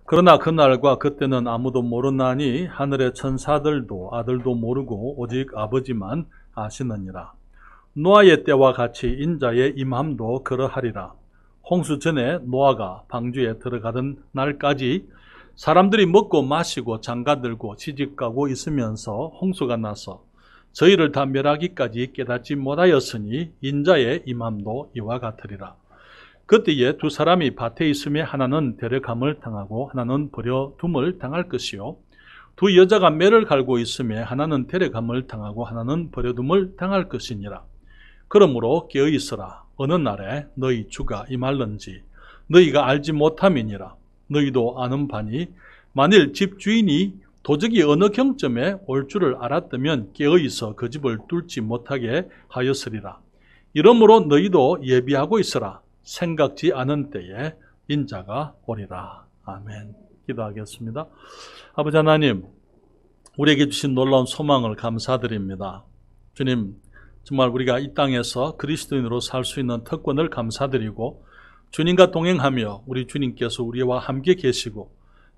그러나 그날과 그때는 아무도 모르나니 하늘의 천사들도 아들도 모르고 오직 아버지만 아시느니라. 노아의 때와 같이 인자의 임함도 그러하리라. 홍수 전에 노아가 방주에 들어가던 날까지 사람들이 먹고 마시고 장가들고 시집가고 있으면서 홍수가 나서 저희를 다 멸하기까지 깨닫지 못하였으니 인자의 임함도 이와 같으리라. 그때에 두 사람이 밭에 있음에 하나는 데려감을 당하고 하나는 버려둠을 당할 것이요, 두 여자가 매를 갈고 있음에 하나는 데려감을 당하고 하나는 버려둠을 당할 것이니라. 그러므로 깨어있으라. 어느 날에 너희 주가 임할는지 너희가 알지 못함이니라. 너희도 아는 바니 만일 집주인이 도적이 어느 경점에 올 줄을 알았다면 깨어있어 그 집을 뚫지 못하게 하였으리라. 이러므로 너희도 예비하고 있으라. 생각지 않은 때에 인자가 오리라. 아멘. 기도하겠습니다. 아버지 하나님, 우리에게 주신 놀라운 소망을 감사드립니다. 주님, 정말 우리가 이 땅에서 그리스도인으로 살 수 있는 특권을 감사드리고, 주님과 동행하며 우리 주님께서 우리와 함께 계시고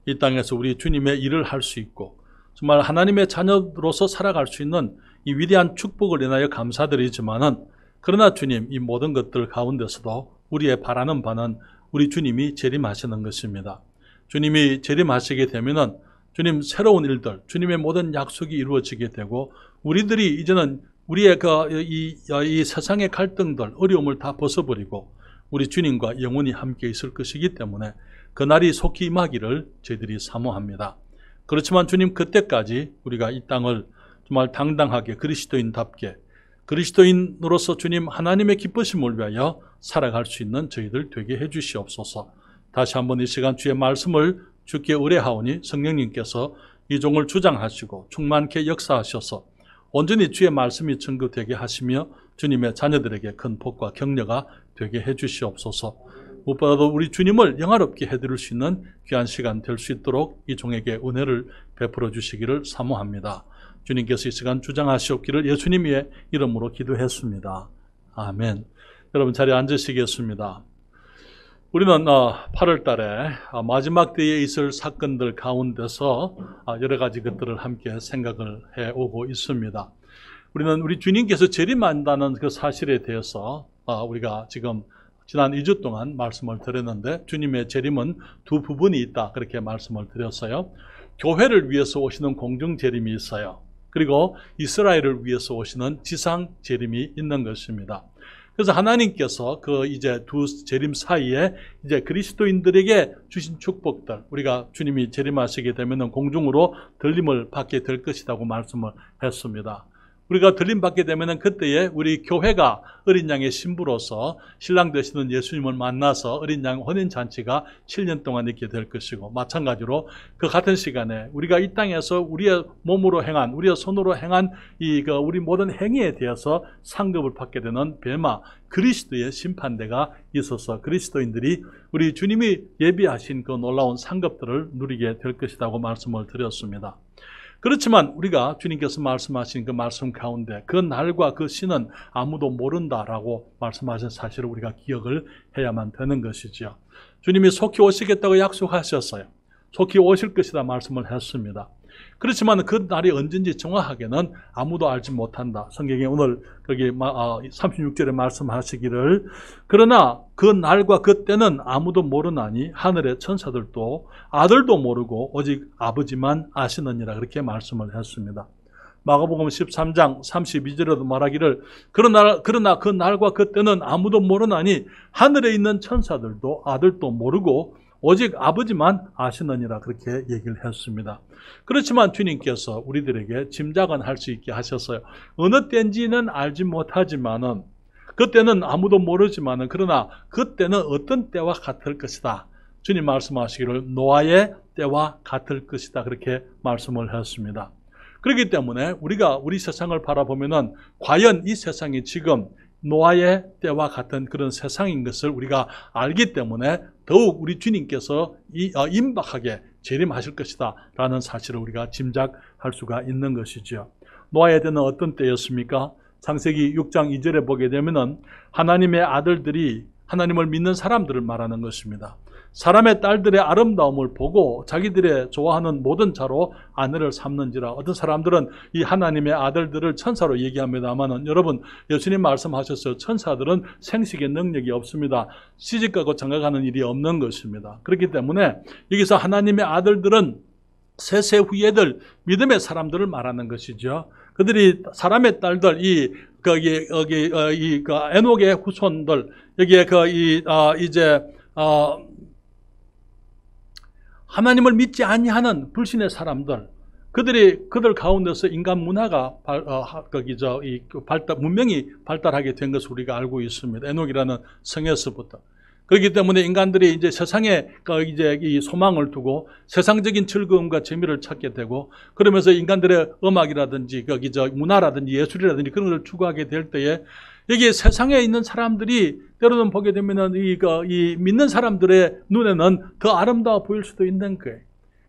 이 땅에서 우리 주님의 일을 할 수 있고 정말 하나님의 자녀로서 살아갈 수 있는 이 위대한 축복을 인하여 감사드리지만은, 그러나 주님, 이 모든 것들 가운데서도 우리의 바라는 바는 우리 주님이 재림하시는 것입니다. 주님이 재림하시게 되면은 주님, 새로운 일들, 주님의 모든 약속이 이루어지게 되고 우리들이 이제는 우리의 이 세상의 갈등들, 어려움을 다 벗어버리고 우리 주님과 영원히 함께 있을 것이기 때문에 그날이 속히 임하기를 저희들이 사모합니다. 그렇지만 주님, 그때까지 우리가 이 땅을 정말 당당하게 그리스도인답게 그리스도인으로서 주님 하나님의 기쁘심을 위하여 살아갈 수 있는 저희들 되게 해주시옵소서. 다시 한번 이 시간 주의 말씀을 주께 의뢰하오니 성령님께서 이 종을 주장하시고 충만케 역사하셔서 온전히 주의 말씀이 증거되게 하시며 주님의 자녀들에게 큰 복과 격려가 되게 해주시옵소서. 무엇보다도 우리 주님을 영화롭게 해드릴 수 있는 귀한 시간 될 수 있도록 이 종에게 은혜를 베풀어 주시기를 사모합니다. 주님께서 이 시간 주장하시옵기를 예수님의 이름으로 기도했습니다. 아멘. 여러분 자리에 앉으시겠습니다. 우리는 8월 달에 마지막 때에 있을 사건들 가운데서 여러 가지 것들을 함께 생각을 해오고 있습니다. 우리는 우리 주님께서 재림한다는 그 사실에 대해서 우리가 지금 지난 2주 동안 말씀을 드렸는데, 주님의 재림은 두 부분이 있다 그렇게 말씀을 드렸어요. 교회를 위해서 오시는 공중 재림이 있어요. 그리고 이스라엘을 위해서 오시는 지상 재림이 있는 것입니다. 그래서 하나님께서 이제 두 재림 사이에 이제 그리스도인들에게 주신 축복들, 우리가 주님이 재림하시게 되면 공중으로 들림을 받게 될 것이라고 말씀을 했습니다. 우리가 들림 받게 되면 그때에 우리 교회가 어린 양의 신부로서 신랑 되시는 예수님을 만나서 어린 양 혼인잔치가 7년 동안 있게 될 것이고, 마찬가지로 그 같은 시간에 우리가 이 땅에서 우리의 몸으로 행한, 우리의 손으로 행한 우리 모든 행위에 대해서 상급을 받게 되는 베마 그리스도의 심판대가 있어서 그리스도인들이 우리 주님이 예비하신 그 놀라운 상급들을 누리게 될 것이라고 말씀을 드렸습니다. 그렇지만 우리가 주님께서 말씀하신 그 말씀 가운데 그 날과 그 시는 아무도 모른다라고 말씀하신 사실을 우리가 기억을 해야만 되는 것이죠. 주님이 속히 오시겠다고 약속하셨어요. 속히 오실 것이다 말씀을 했습니다. 그렇지만 그 날이 언젠지 정확하게는 아무도 알지 못한다. 성경에 오늘 거기 36절에 말씀하시기를, 그러나 그 날과 그 때는 아무도 모르나니 하늘의 천사들도 아들도 모르고 오직 아버지만 아시느니라 그렇게 말씀을 했습니다. 마가복음 13장 32절에도 말하기를, 그러나 그 날과 그 때는 아무도 모르나니 하늘에 있는 천사들도 아들도 모르고 오직 아버지만 아시느니라 그렇게 얘기를 했습니다. 그렇지만 주님께서 우리들에게 짐작은 할 수 있게 하셨어요. 어느 때인지는 알지 못하지만은, 그때는 아무도 모르지만은, 그러나 그때는 어떤 때와 같을 것이다. 주님 말씀하시기를 노아의 때와 같을 것이다 그렇게 말씀을 했습니다. 그렇기 때문에 우리가 우리 세상을 바라보면은 과연 이 세상이 지금 노아의 때와 같은 그런 세상인 것을 우리가 알기 때문에 더욱 우리 주님께서 임박하게 재림하실 것이다 라는 사실을 우리가 짐작할 수가 있는 것이죠. 노아의 때는 어떤 때였습니까? 창세기 6장 2절에 보게 되면은 하나님의 아들들이 하나님을 믿는 사람들을 말하는 것입니다. 사람의 딸들의 아름다움을 보고 자기들의 좋아하는 모든 자로 아내를 삼는지라. 어떤 사람들은 이 하나님의 아들들을 천사로 얘기합니다만은 여러분, 예수님 말씀하셨어요. 천사들은 생식의 능력이 없습니다. 시집가고 장가가는 일이 없는 것입니다. 그렇기 때문에 여기서 하나님의 아들들은 세세 후예들, 믿음의 사람들을 말하는 것이죠. 그들이 사람의 딸들, 에녹의 후손들, 여기에 하나님을 믿지 아니하는 불신의 사람들, 그들 가운데서 인간 문화가 문명이 발달하게 된 것을 우리가 알고 있습니다. 에녹이라는 성에서부터. 그렇기 때문에 인간들이 이제 세상에 이 소망을 두고 세상적인 즐거움과 재미를 찾게 되고, 그러면서 인간들의 음악이라든지 문화라든지 예술이라든지 그런 걸 추구하게 될 때에 여기 세상에 있는 사람들이 때로는 보게 되면은 이 믿는 사람들의 눈에는 더 아름다워 보일 수도 있는 거예요.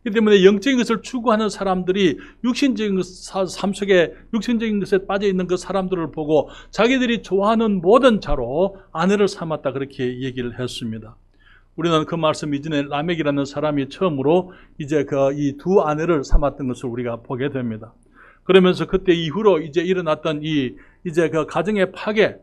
그렇기 때문에 영적인 것을 추구하는 사람들이 육신적인 삶 속에 육신적인 것에 빠져 있는 그 사람들을 보고 자기들이 좋아하는 모든 자로 아내를 삼았다, 그렇게 얘기를 했습니다. 우리는 그 말씀 이전에 라멕이라는 사람이 처음으로 이제 이 두 아내를 삼았던 것을 우리가 보게 됩니다. 그러면서 그때 이후로 이제 일어났던 이제 그 가정의 파괴,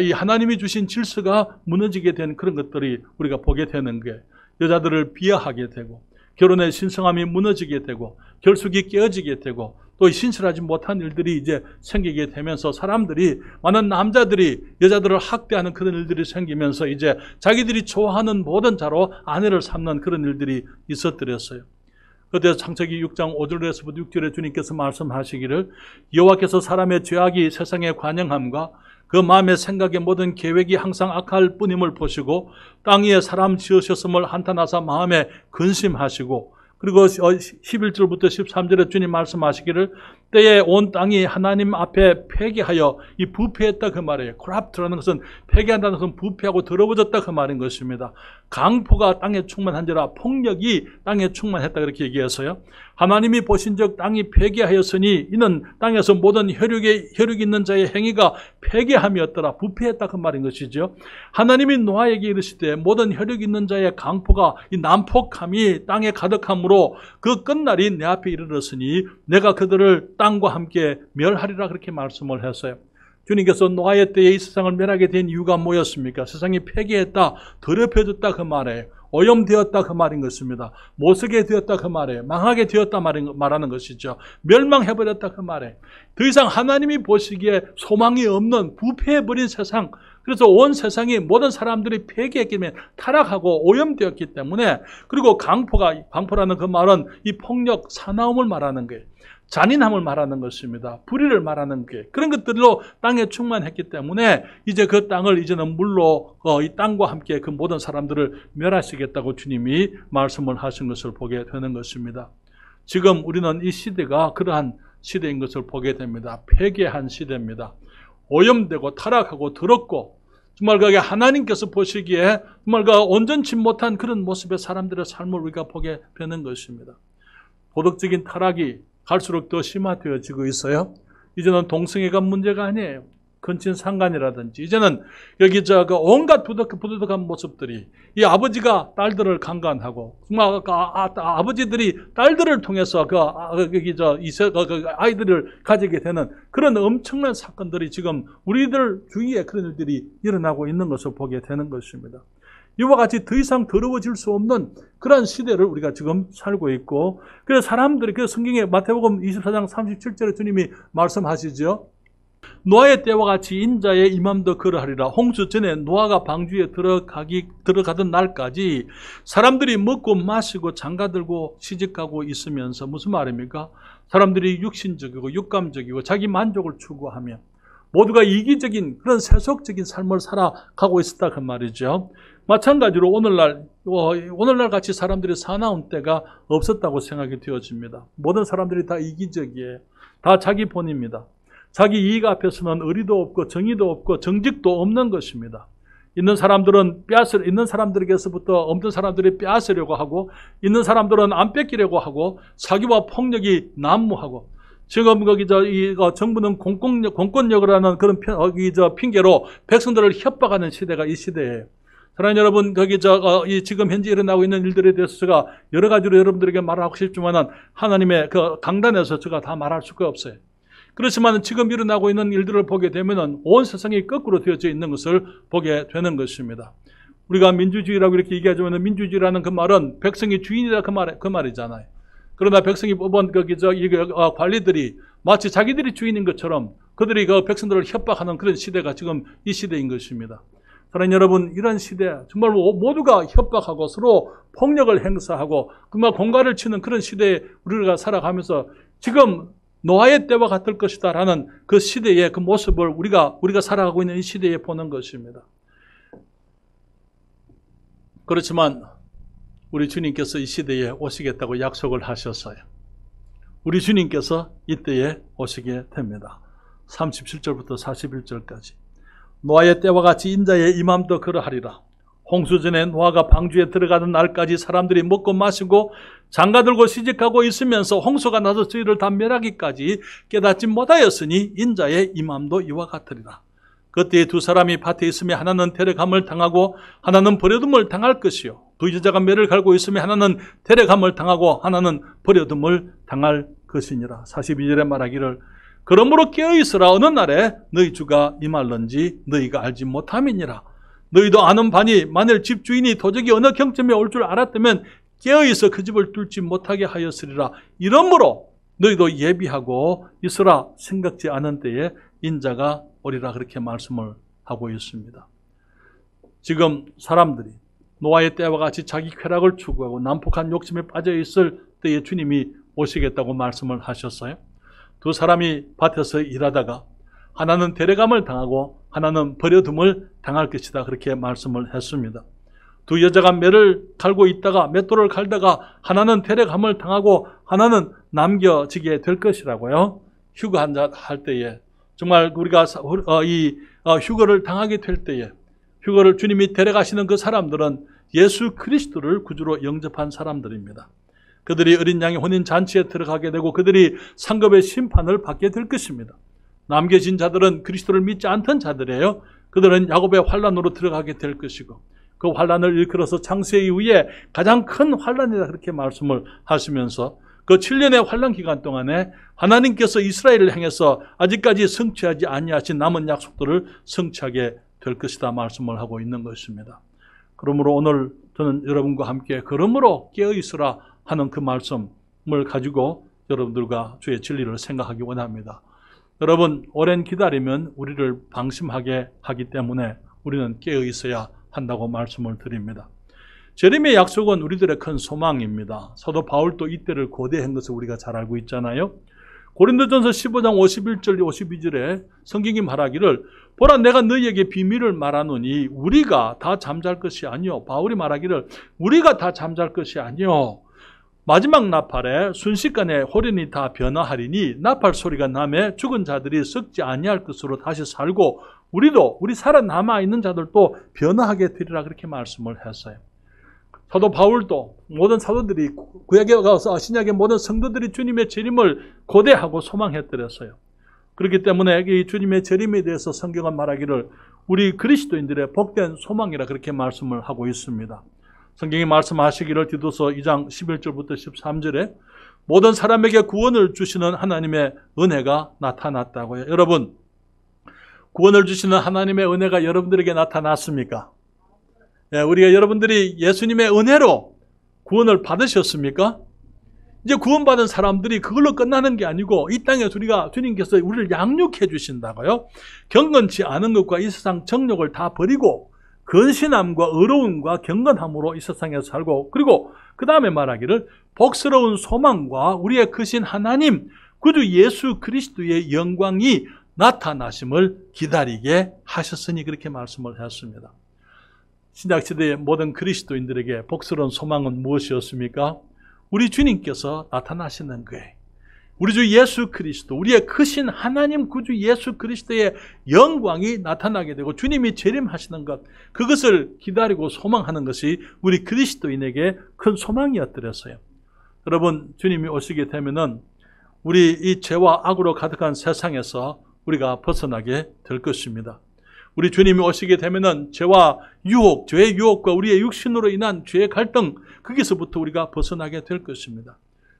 이 하나님이 주신 질서가 무너지게 된 그런 것들이 우리가 보게 되는 게, 여자들을 비하하게 되고 결혼의 신성함이 무너지게 되고 결속이 깨어지게 되고 또 신실하지 못한 일들이 이제 생기게 되면서 사람들이, 많은 남자들이 여자들을 학대하는 그런 일들이 생기면서 이제 자기들이 좋아하는 모든 자로 아내를 삼는 그런 일들이 있었더랬어요. 그때 창세기 6장 5절에서부터 6절에 주님께서 말씀하시기를, 여호와께서 사람의 죄악이 세상에 관영함과 그 마음의 생각의 모든 계획이 항상 악할 뿐임을 보시고 땅 위에 사람 지으셨음을 한탄하사 마음에 근심하시고, 그리고 11절부터 13절에 주님 말씀하시기를, 때에 온 땅이 하나님 앞에 폐기하여 이 부패했다, 그 말이에요. corrupt라는 것은, 폐기한다는 것은 부패하고 더러워졌다, 그 말인 것입니다. 강포가 땅에 충만한지라, 폭력이 땅에 충만했다, 그렇게 얘기해서요. 하나님이 보신즉 땅이 폐기하였으니 이는 땅에서 모든 혈육이 있는 자의 행위가 폐기함이었더라, 부패했다, 그 말인 것이죠. 하나님이 노아에게 이르시되 모든 혈육이 있는 자의 강포가, 이 난폭함이 땅에 가득함으로 그 끝날이 내 앞에 이르렀으니 내가 그들을 땅과 함께 멸하리라, 그렇게 말씀을 했어요. 주님께서 노아의 때에 이 세상을 멸하게 된 이유가 뭐였습니까? 세상이 폐기했다, 더럽혀졌다, 그 말이에요. 오염되었다, 그 말인 것입니다. 못쓰게 되었다, 그 말이에요. 망하게 되었다 말하는 것이죠. 멸망해버렸다, 그 말이에요. 더 이상 하나님이 보시기에 소망이 없는 부패해버린 세상, 그래서 온 세상이 모든 사람들이 폐기했기 때문에 타락하고 오염되었기 때문에, 그리고 강포라는 그 말은 이 폭력, 사나움을 말하는 거예요. 잔인함을 말하는 것입니다. 불의를 말하는 게, 그런 것들로 땅에 충만했기 때문에 이제 그 땅을 이제는 물로 이 땅과 함께 그 모든 사람들을 멸하시겠다고 주님이 말씀을 하신 것을 보게 되는 것입니다. 지금 우리는 이 시대가 그러한 시대인 것을 보게 됩니다. 폐괴한 시대입니다. 오염되고 타락하고 더럽고, 정말 그게 하나님께서 보시기에 정말 그 온전치 못한 그런 모습의 사람들의 삶을 우리가 보게 되는 것입니다. 도덕적인 타락이 갈수록 더 심화되어지고 있어요. 이제는 동성애가 문제가 아니에요. 근친상간이라든지, 이제는 여기 온갖 부득한 모습들이, 이 아버지가 딸들을 강간하고, 정말 아버지들이 딸들을 통해서 아이들을 가지게 되는 그런 엄청난 사건들이 지금 우리들 주위에 그런 일들이 일어나고 있는 것을 보게 되는 것입니다. 이와 같이 더 이상 더러워질 수 없는 그런 시대를 우리가 지금 살고 있고, 그래서 사람들이, 그래서 성경에 마태복음 24장 37절에 주님이 말씀하시죠. 노아의 때와 같이 인자의 임함도 그러하리라. 홍수 전에 노아가 방주에 들어가던 날까지 사람들이 먹고 마시고 장가들고 시집가고 있으면서, 무슨 말입니까? 사람들이 육신적이고 육감적이고 자기 만족을 추구하며 모두가 이기적인 그런 세속적인 삶을 살아가고 있었다, 그 말이죠. 마찬가지로 오늘날 같이 사람들이 사나운 때가 없었다고 생각이 되어집니다. 모든 사람들이 다 이기적이에요. 다 자기 본입니다. 자기 이익 앞에서는 의리도 없고 정의도 없고 정직도 없는 것입니다. 있는 사람들에게서부터 없는 사람들이 빼앗으려고 하고, 있는 사람들은 안 뺏기려고 하고, 사기와 폭력이 난무하고, 지금 정부는 공권력을 하는 그런 핑계로 백성들을 협박하는 시대가 이 시대예요. 사랑하는 여러분, 지금 현재 일어나고 있는 일들에 대해서 제가 여러 가지로 여러분들에게 말하고 싶지만은 하나님의 그 강단에서 제가 다 말할 수가 없어요. 그렇지만 지금 일어나고 있는 일들을 보게 되면은 온 세상이 거꾸로 되어져 있는 것을 보게 되는 것입니다. 우리가 민주주의라고 이렇게 얘기하지만 민주주의라는 그 말은 백성이 주인이다 그 말이잖아요. 그러나 백성이 뽑은 관리들이 마치 자기들이 주인인 것처럼 그들이 그 백성들을 협박하는 그런 시대가 지금 이 시대인 것입니다. 사랑하는 여러분, 이런 시대 정말 모두가 협박하고 서로 폭력을 행사하고 정말 공갈을 치는 그런 시대에 우리가 살아가면서 지금 노아의 때와 같을 것이다 라는 그 시대의 그 모습을 우리가 살아가고 있는 이 시대에 보는 것입니다. 그렇지만 우리 주님께서 이 시대에 오시겠다고 약속을 하셨어요. 우리 주님께서 이때에 오시게 됩니다. 37절부터 41절까지. 노아의 때와 같이 인자의 임함도 그러하리라. 홍수전에 노아가 방주에 들어가는 날까지 사람들이 먹고 마시고 장가들고 시집가고 있으면서 홍수가 나서 저희를 다 멸하기까지 깨닫지 못하였으니 인자의 임함도 이와 같으리라. 그때 두 사람이 밭에 있으며 하나는 데려감을 당하고 하나는 버려둠을 당할 것이요, 두 여자가 매를 갈고 있으며 하나는 데려감을 당하고 하나는 버려둠을 당할 것이니라. 42절에 말하기를 그러므로 깨어있으라. 어느 날에 너희 주가 임할런지 너희가 알지 못함이니라. 너희도 아는 바니 만일 집주인이 도적이 어느 경점에 올 줄 알았다면 깨어있어 그 집을 뚫지 못하게 하였으리라. 이러므로 너희도 예비하고 있으라. 생각지 않은 때에 인자가 오리라. 그렇게 말씀을 하고 있습니다. 지금 사람들이 노아의 때와 같이 자기 쾌락을 추구하고 난폭한 욕심에 빠져 있을 때에 주님이 오시겠다고 말씀을 하셨어요. 두 사람이 밭에서 일하다가 하나는 데려감을 당하고 하나는 버려둠을 당할 것이다. 그렇게 말씀을 했습니다. 두 여자가 매를 갈고 있다가 맷돌을 갈다가 하나는 데려감을 당하고 하나는 남겨지게 될 것이라고요. 휴거할 때에 정말 우리가 휴거를 당하게 될 때에 휴거를 주님이 데려가시는 그 사람들은 예수 그리스도를 구주로 영접한 사람들입니다. 그들이 어린 양의 혼인잔치에 들어가게 되고 그들이 상급의 심판을 받게 될 것입니다. 남겨진 자들은 그리스도를 믿지 않던 자들이에요. 그들은 야곱의 환란으로 들어가게 될 것이고 그 환란을 일컬어서 창세 이후에 가장 큰 환란이다 그렇게 말씀을 하시면서 그 7년의 환란 기간 동안에 하나님께서 이스라엘을 향해서 아직까지 성취하지 아니하신 남은 약속들을 성취하게 될 것이다 말씀을 하고 있는 것입니다. 그러므로 오늘 저는 여러분과 함께 그러므로 깨어있으라 하는 그 말씀을 가지고 여러분들과 주의 진리를 생각하기 원합니다. 여러분, 오랜 기다리면 우리를 방심하게 하기 때문에 우리는 깨어있어야 한다고 말씀을 드립니다. 재림의 약속은 우리들의 큰 소망입니다. 사도 바울도 이때를 고대한 것을 우리가 잘 알고 있잖아요. 고린도전서 15장 51절 52절에 성경이 말하기를 보라 내가 너희에게 비밀을 말하노니 우리가 다 잠잘 것이 아니요. 바울이 말하기를 우리가 다 잠잘 것이 아니요. 마지막 나팔에 순식간에 호련이 다 변화하리니 나팔 소리가 나매 죽은 자들이 썩지 아니할 것으로 다시 살고 우리 살아남아 있는 자들도 변화하게 되리라 그렇게 말씀을 했어요. 사도 바울도 모든 사도들이 구약에 가서 신약의 모든 성도들이 주님의 재림을 고대하고 소망했더랬어요. 그렇기 때문에 이 주님의 재림에 대해서 성경은 말하기를 우리 그리스도인들의 복된 소망이라 그렇게 말씀을 하고 있습니다. 성경이 말씀하시기를 디도서 2장 11절부터 13절에 모든 사람에게 구원을 주시는 하나님의 은혜가 나타났다고요. 여러분, 구원을 주시는 하나님의 은혜가 여러분들에게 나타났습니까? 우리가 여러분들이 예수님의 은혜로 구원을 받으셨습니까? 이제 구원받은 사람들이 그걸로 끝나는 게 아니고 이 땅에 주님께서 우리를 양육해 주신다고요. 경건치 않은 것과 이 세상 정욕을 다 버리고 근신함과 의로움과 경건함으로 이 세상에서 살고 그리고 그 다음에 말하기를 복스러운 소망과 우리의 크신 하나님 구주 예수 그리스도의 영광이 나타나심을 기다리게 하셨으니 그렇게 말씀을 했습니다. 신약시대의 모든 그리스도인들에게 복스러운 소망은 무엇이었습니까? 우리 주님께서 나타나시는 거예요. 우리 주 예수 그리스도, 우리의 크신 하나님 구주 예수 그리스도의 영광이 나타나게 되고 주님이 재림하시는 것, 그것을 기다리고 소망하는 것이 우리 그리스도인에게 큰 소망이었더랬어요. 여러분, 주님이 오시게 되면은 우리 이 죄와 악으로 가득한 세상에서 우리가 벗어나게 될 것입니다. 우리 주님이 오시게 되면은 죄와 유혹, 죄의 유혹과 우리의 육신으로 인한 죄의 갈등, 거기서부터 우리가 벗어나게 될 것입니다.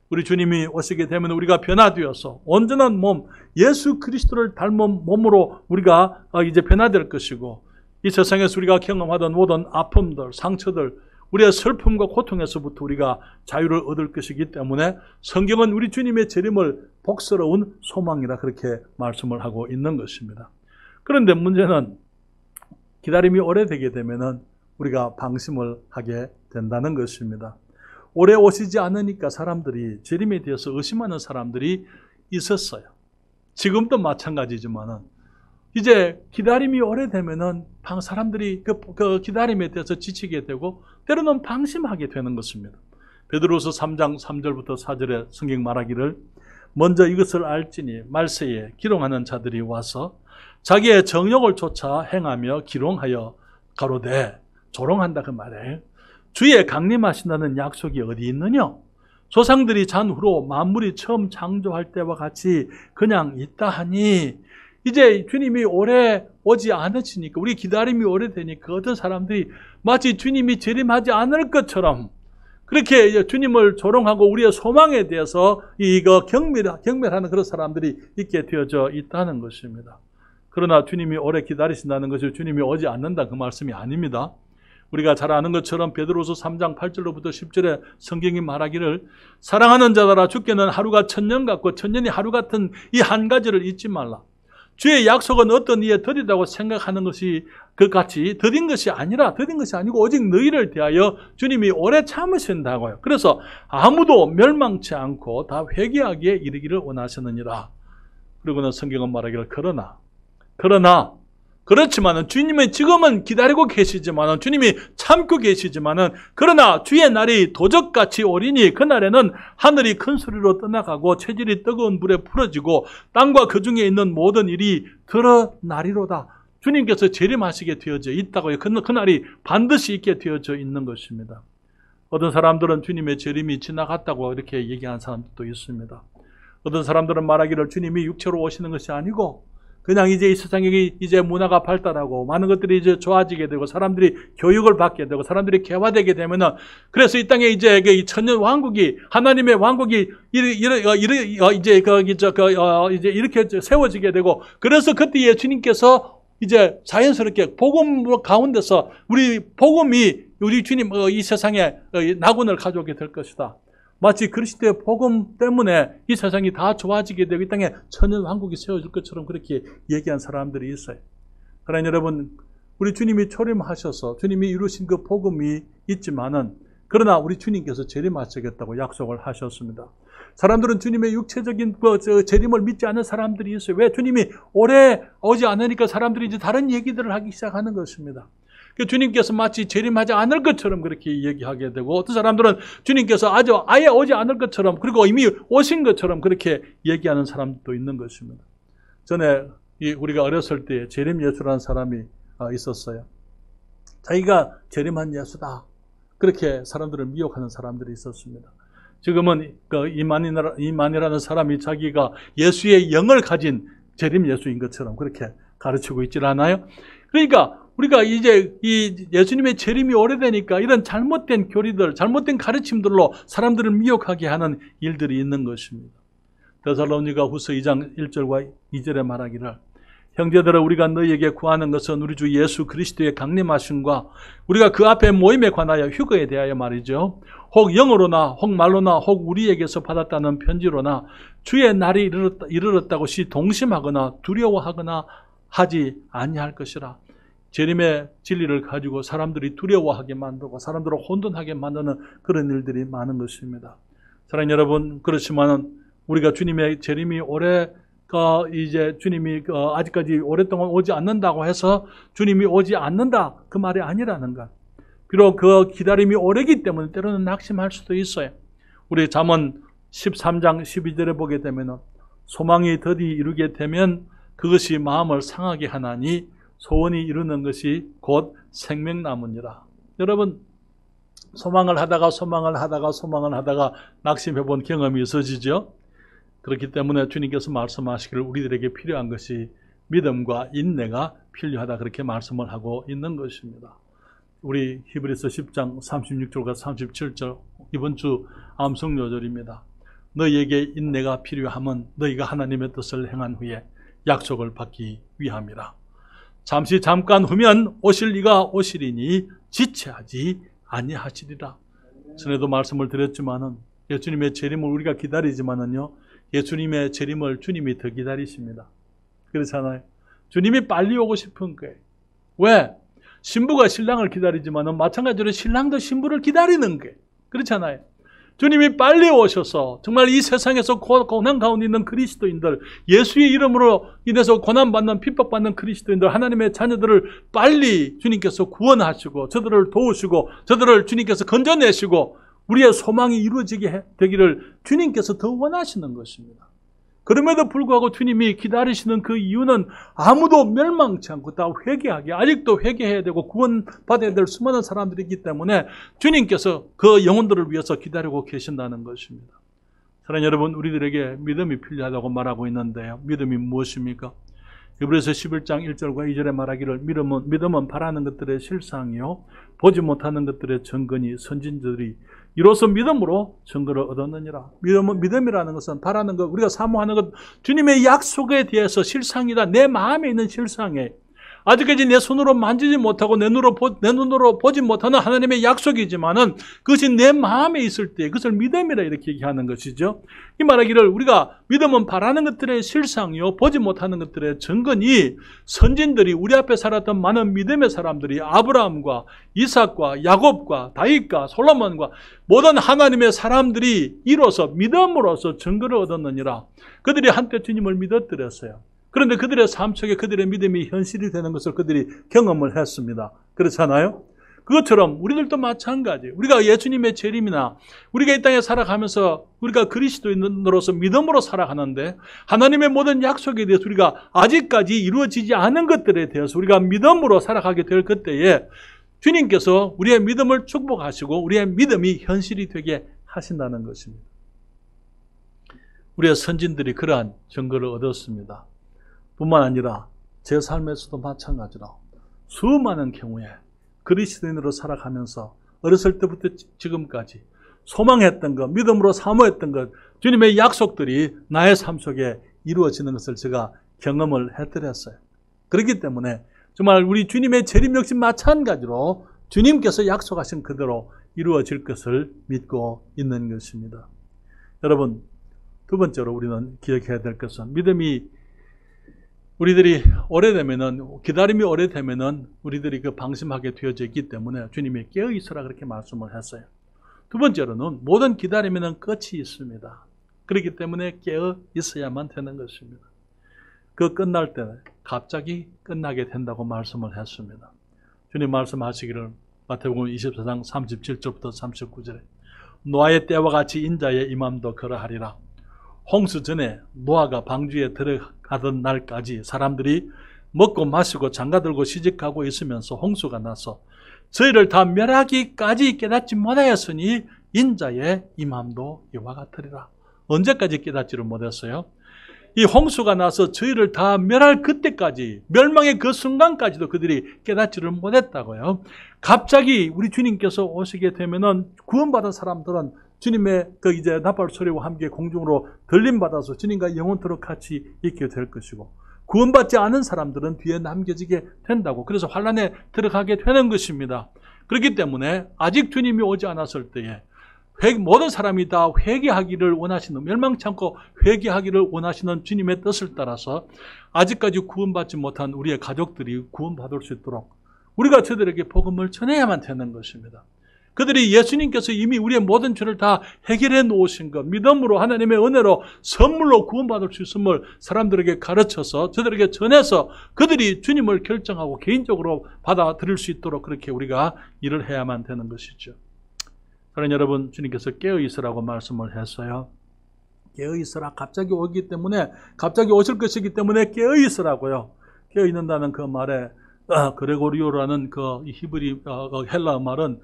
우리 주님이 오시게 되면 우리가 변화되어서 온전한 몸, 예수 그리스도를 닮은 몸으로 우리가 이제 변화될 것이고, 이 세상에서 우리가 경험하던 모든 아픔들, 상처들, 우리의 슬픔과 고통에서부터 우리가 자유를 얻을 것이기 때문에 성경은 우리 주님의 재림을 복스러운 소망이라 그렇게 말씀을 하고 있는 것입니다. 그런데 문제는 기다림이 오래되게 되면은 우리가 방심을 하게 된다는 것입니다. 오래 오시지 않으니까 사람들이 재림에 대해서 의심하는 사람들이 있었어요. 지금도 마찬가지지만은 이제 기다림이 오래되면은 사람들이 그 기다림에 대해서 지치게 되고 때로는 방심하게 되는 것입니다. 베드로서 3장 3절부터 4절에 성경 말하기를 먼저 이것을 알지니 말세에 기롱하는 자들이 와서 자기의 정욕을 쫓아 행하며 기롱하여 가로되 조롱한다 그 말에 주의 강림하신다는 약속이 어디 있느냐? 조상들이 잔 후로 만물이 처음 창조할 때와 같이 그냥 있다 하니 이제 주님이 오래 오지 않으시니까 우리 기다림이 오래되니까 어떤 사람들이 마치 주님이 재림하지 않을 것처럼 그렇게 주님을 조롱하고 우리의 소망에 대해서 이거 경멸하는 그런 사람들이 있게 되어져 있다는 것입니다. 그러나 주님이 오래 기다리신다는 것이 주님이 오지 않는다 그 말씀이 아닙니다. 우리가 잘 아는 것처럼 베드로서 3장 8절로부터 10절에 성경이 말하기를 사랑하는 자들아 주께는 하루가 천년 같고 천년이 하루 같은 이 한 가지를 잊지 말라. 주의 약속은 어떤 이에 더디다고 생각하는 것이 그같이 더딘 것이 아니고 오직 너희를 대하여 주님이 오래 참으신다고요. 그래서 아무도 멸망치 않고 다 회개하기에 이르기를 원하시느니라. 그리고는 성경은 말하기를 그러나 그렇지만은 주님은 지금은 기다리고 계시지만은 주님이 참고 계시지만은 그러나 주의 날이 도적같이 오리니 그날에는 하늘이 큰 소리로 떠나가고 체질이 뜨거운 불에 풀어지고 땅과 그 중에 있는 모든 일이 드러나리로다. 주님께서 재림하시게 되어져 있다고요. 그날이 반드시 있게 되어져 있는 것입니다. 어떤 사람들은 주님의 재림이 지나갔다고 이렇게 얘기하는 사람들도 있습니다. 어떤 사람들은 말하기를 주님이 육체로 오시는 것이 아니고 그냥 이제 이 세상에 이제 문화가 발달하고 많은 것들이 이제 좋아지게 되고 사람들이 교육을 받게 되고 사람들이 개화되게 되면은 그래서 이 땅에 이제 이 천년 왕국이 하나님의 왕국이 이제 이렇게 세워지게 되고 그래서 그때에 주님께서 이제 자연스럽게 복음 가운데서 우리 복음이 우리 주님 이 세상에 낙원을 가져오게 될 것이다. 마치 그리스도의 복음 때문에 이 세상이 다 좋아지게 되고 이 땅에 천년 왕국이 세워질 것처럼 그렇게 얘기한 사람들이 있어요. 그러나 여러분, 우리 주님이 초림하셔서 주님이 이루신 그 복음이 있지만은 그러나 우리 주님께서 재림하시겠다고 약속을 하셨습니다. 사람들은 주님의 육체적인 재림을 믿지 않는 사람들이 있어요. 왜? 주님이 오래 오지 않으니까 사람들이 이제 다른 얘기들을 하기 시작하는 것입니다. 주님께서 마치 재림하지 않을 것처럼 그렇게 얘기하게 되고 어떤 사람들은 주님께서 아예 오지 않을 것처럼 그리고 이미 오신 것처럼 그렇게 얘기하는 사람도 있는 것입니다. 전에 우리가 어렸을 때 재림 예수라는 사람이 있었어요. 자기가 재림한 예수다. 그렇게 사람들을 미혹하는 사람들이 있었습니다. 지금은 이만이라는 사람이 자기가 예수의 영을 가진 재림 예수인 것처럼 그렇게 가르치고 있질 않아요? 그러니까 우리가 이제 이 예수님의 재림이 오래되니까 이런 잘못된 교리들, 잘못된 가르침들로 사람들을 미혹하게 하는 일들이 있는 것입니다. 데살로니가 후서 2장 1절과 2절에 말하기를 형제들아 우리가 너희에게 구하는 것은 우리 주 예수 그리스도의 강림하심과 우리가 그 앞에 모임에 관하여 휴거에 대하여 말이죠. 혹 영어로나 혹 말로나 혹 우리에게서 받았다는 편지로나 주의 날이 이르렀다고 동심하거나 두려워하거나 하지 아니할 것이라. 재림의 진리를 가지고 사람들이 두려워하게 만들고 사람들을 혼돈하게 만드는 그런 일들이 많은 것입니다. 사랑하는 여러분, 그렇지만 우리가 주님의 재림이 이제 주님이 아직까지 오랫동안 오지 않는다고 해서 주님이 오지 않는다 그 말이 아니라는 것. 비록 그 기다림이 오래기 때문에 때로는 낙심할 수도 있어요. 우리 잠언 13장 12절에 보게 되면 소망이 더디 이루게 되면 그것이 마음을 상하게 하나니 소원이 이루는 것이 곧 생명나무니라. 여러분, 소망을 하다가 낙심해 본 경험이 있으시죠? 그렇기 때문에 주님께서 말씀하시기를 우리들에게 필요한 것이 믿음과 인내가 필요하다 그렇게 말씀을 하고 있는 것입니다. 우리 히브리서 10장 36절과 37절 이번 주 암송 요절입니다. 너희에게 인내가 필요함은 너희가 하나님의 뜻을 행한 후에 약속을 받기 위함이라. 잠깐 후면 오실 이가 오시리니 지체하지 아니하시리라. 전에도 말씀을 드렸지만은 예수님의 재림을 우리가 기다리지만은요, 예수님의 재림을 주님이 더 기다리십니다. 그렇잖아요. 주님이 빨리 오고 싶은 거예요. 왜? 신부가 신랑을 기다리지만은 마찬가지로 신랑도 신부를 기다리는 거예요. 그렇잖아요. 주님이 빨리 오셔서 정말 이 세상에서 고난 가운데 있는 그리스도인들, 예수의 이름으로 인해서 고난받는 핍박받는 그리스도인들, 하나님의 자녀들을 빨리 주님께서 구원하시고 저들을 도우시고 저들을 주님께서 건져내시고 우리의 소망이 이루어지게 되기를 주님께서 더 원하시는 것입니다. 그럼에도 불구하고 주님이 기다리시는 그 이유는 아무도 멸망치 않고 다 회개하게, 아직도 회개해야 되고 구원받아야 될 수많은 사람들이 있기 때문에 주님께서 그 영혼들을 위해서 기다리고 계신다는 것입니다. 사랑하는 여러분, 우리들에게 믿음이 필요하다고 말하고 있는데요. 믿음이 무엇입니까? 히브리서 11장 1절과 2절에 말하기를 믿음은 바라는 것들의 실상이요 보지 못하는 것들의 증거니 선진들이 이로써 믿음으로 증거를 얻었느니라. 믿음이라는 것은 바라는 것, 우리가 사모하는 것, 주님의 약속에 대해서 실상이다. 내 마음에 있는 실상에 아직까지 내 손으로 만지지 못하고 내 눈으로 보지 못하는 하나님의 약속이지만은 그것이 내 마음에 있을 때 그것을 믿음이라 이렇게 얘기하는 것이죠. 이 말하기를 우리가 믿음은 바라는 것들의 실상이요 보지 못하는 것들의 증거니 선진들이 우리 앞에 살았던 많은 믿음의 사람들이 아브라함과 이삭과 야곱과 다윗과 솔로몬과 모든 하나님의 사람들이 이로써 믿음으로써 증거를 얻었느니라. 그들이 한때 주님을 믿었더랬어요. 그런데 그들의 삶 속에 그들의 믿음이 현실이 되는 것을 그들이 경험을 했습니다. 그렇잖아요? 그것처럼 우리들도 마찬가지. 우리가 예수님의 재림이나 우리가 이 땅에 살아가면서 우리가 그리스도인으로서 믿음으로 살아가는데 하나님의 모든 약속에 대해서 우리가 아직까지 이루어지지 않은 것들에 대해서 우리가 믿음으로 살아가게 될 그때에 주님께서 우리의 믿음을 축복하시고 우리의 믿음이 현실이 되게 하신다는 것입니다. 우리의 선진들이 그러한 증거를 얻었습니다. 뿐만 아니라 제 삶에서도 마찬가지로 수많은 경우에 그리스도인으로 살아가면서 어렸을 때부터 지금까지 소망했던 것, 믿음으로 사모했던 것, 주님의 약속들이 나의 삶 속에 이루어지는 것을 제가 경험을 해드렸어요. 그렇기 때문에 정말 우리 주님의 재림 역시 마찬가지로 주님께서 약속하신 그대로 이루어질 것을 믿고 있는 것입니다. 여러분, 두 번째로 우리는 기억해야 될 것은 믿음이 우리들이 오래되면은, 기다림이 오래되면은 우리들이 그 방심하게 되어져 있기 때문에 주님이 깨어 있으라 그렇게 말씀을 했어요. 두 번째로는 모든 기다림에는 끝이 있습니다. 그렇기 때문에 깨어 있어야만 되는 것입니다. 그 끝날 때 갑자기 끝나게 된다고 말씀을 했습니다. 주님 말씀하시기를 마태복음 24장 37절부터 39절에 노아의 때와 같이 인자의 임함도 그러하리라. 홍수 전에 노아가 방주에 들어가던 날까지 사람들이 먹고 마시고 장가들고 시집가고 있으면서 홍수가 나서 저희를 다 멸하기까지 깨닫지 못하였으니 인자의 임함도 이와 같으리라. 언제까지 깨닫지를 못했어요? 이 홍수가 나서 저희를 다 멸할 그때까지, 멸망의 그 순간까지도 그들이 깨닫지를 못했다고요. 갑자기 우리 주님께서 오시게 되면은 구원받은 사람들은 주님의 그 이제 나팔 소리와 함께 공중으로 들림받아서 주님과 영원토록 같이 있게 될 것이고, 구원받지 않은 사람들은 뒤에 남겨지게 된다고. 그래서 환란에 들어가게 되는 것입니다. 그렇기 때문에 아직 주님이 오지 않았을 때에 모든 사람이 다 회개하기를 원하시는, 멸망치 않고 회개하기를 원하시는 주님의 뜻을 따라서 아직까지 구원받지 못한 우리의 가족들이 구원받을 수 있도록 우리가 저들에게 복음을 전해야만 되는 것입니다. 그들이 예수님께서 이미 우리의 모든 죄를 다 해결해 놓으신 것, 믿음으로 하나님의 은혜로 선물로 구원받을 수 있음을 사람들에게 가르쳐서 저들에게 전해서 그들이 주님을 결정하고 개인적으로 받아들일 수 있도록 그렇게 우리가 일을 해야만 되는 것이죠. 사랑하는 여러분, 주님께서 깨어있으라고 말씀을 했어요. 깨어있으라. 갑자기 오기 때문에, 갑자기 오실 것이기 때문에 깨어있으라고요. 깨어있는다는 그 말에 그레고리오라는 그 히브리 헬라 말은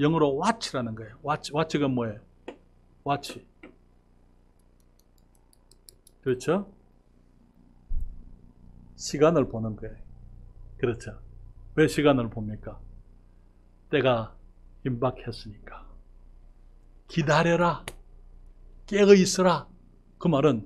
영어로 watch라는 거예요. watch가 뭐예요? watch. 그렇죠? 시간을 보는 거예요. 그렇죠. 왜 시간을 봅니까? 때가 임박했으니까. 기다려라. 깨어 있으라. 그 말은